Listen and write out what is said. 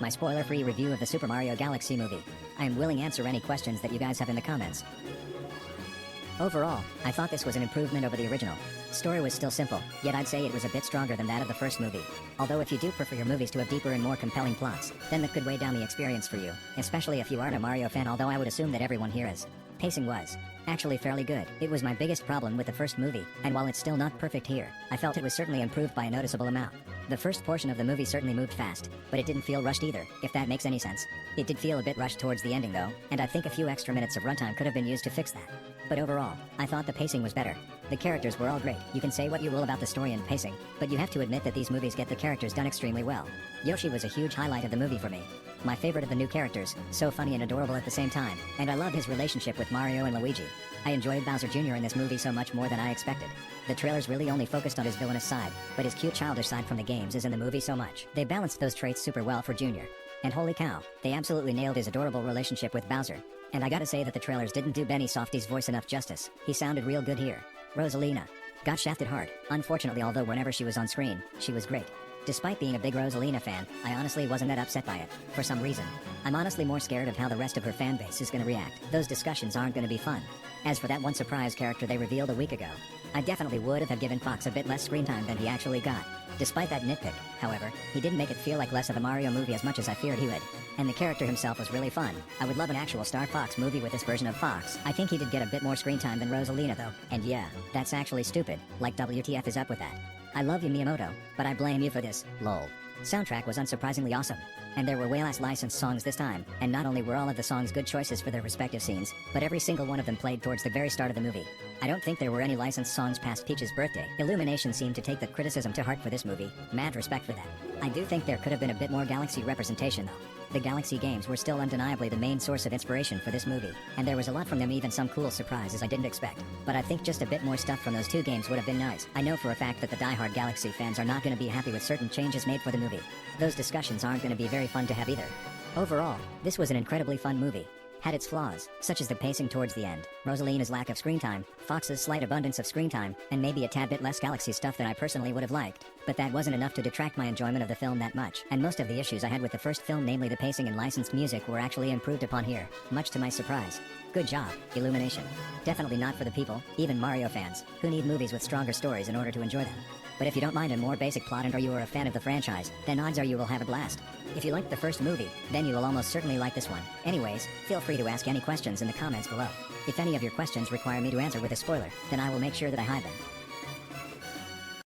my spoiler-free review of the Super Mario Galaxy movie. I am willing to answer any questions that you guys have in the comments. Overall, I thought this was an improvement over the original. Story was still simple, yet I'd say it was a bit stronger than that of the first movie. Although if you do prefer your movies to have deeper and more compelling plots, then that could weigh down the experience for you, especially if you aren't a Mario fan, although I would assume that everyone here is. Pacing was actually fairly good. It was my biggest problem with the first movie, and while it's still not perfect here, I felt it was certainly improved by a noticeable amount. The first portion of the movie certainly moved fast, but it didn't feel rushed either, if that makes any sense. It did feel a bit rushed towards the ending though, and I think a few extra minutes of runtime could have been used to fix that. But overall, I thought the pacing was better. The characters were all great. You can say what you will about the story and pacing, but you have to admit that these movies get the characters done extremely well. Yoshi was a huge highlight of the movie for me. My favorite of the new characters, so funny and adorable at the same time, and I love his relationship with Mario and Luigi. I enjoyed Bowser Jr. in this movie so much more than I expected. The trailers really only focused on his villainous side, but his cute childish side from the games is in the movie so much. They balanced those traits super well for Jr. And holy cow, they absolutely nailed his adorable relationship with Bowser. And I gotta say that the trailers didn't do Benny Softy's voice enough justice. He sounded real good here. Rosalina got shafted hard, unfortunately, although whenever she was on screen, she was great. Despite being a big Rosalina fan, I honestly wasn't that upset by it, for some reason. I'm honestly more scared of how the rest of her fan base is gonna react. Those discussions aren't gonna be fun. As for that one surprise character they revealed a week ago, I definitely would have given Fox a bit less screen time than he actually got. Despite that nitpick, however, he didn't make it feel like less of a Mario movie as much as I feared he would. And the character himself was really fun. I would love an actual Star Fox movie with this version of Fox. I think he did get a bit more screen time than Rosalina though. And yeah, that's actually stupid. Like WTF is up with that? I love you Miyamoto, but I blame you for this, lol. Soundtrack was unsurprisingly awesome. And there were way less licensed songs this time, and not only were all of the songs good choices for their respective scenes, but every single one of them played towards the very start of the movie. I don't think there were any licensed songs past Peach's birthday. Illumination seemed to take the criticism to heart for this movie, mad respect for that. I do think there could have been a bit more Galaxy representation though. The Galaxy games were still undeniably the main source of inspiration for this movie, and there was a lot from them, even some cool surprises I didn't expect. But I think just a bit more stuff from those two games would have been nice. I know for a fact that the diehard Galaxy fans are not going to be happy with certain changes made for the movie. Those discussions aren't going to be very fun to have either. Overall, this was an incredibly fun movie. Had its flaws, such as the pacing towards the end, Rosalina's lack of screen time, Fox's slight abundance of screen time, and maybe a tad bit less Galaxy stuff than I personally would have liked. But that wasn't enough to detract my enjoyment of the film that much. And most of the issues I had with the first film, namely the pacing and licensed music, were actually improved upon here, much to my surprise. Good job, Illumination. Definitely not for the people, even Mario fans, who need movies with stronger stories in order to enjoy them. But if you don't mind a more basic plot and or you are a fan of the franchise, then odds are you will have a blast. If you liked the first movie, then you will almost certainly like this one. Anyways, feel free to ask any questions in the comments below. If any of your questions require me to answer with a spoiler, then I will make sure that I hide them.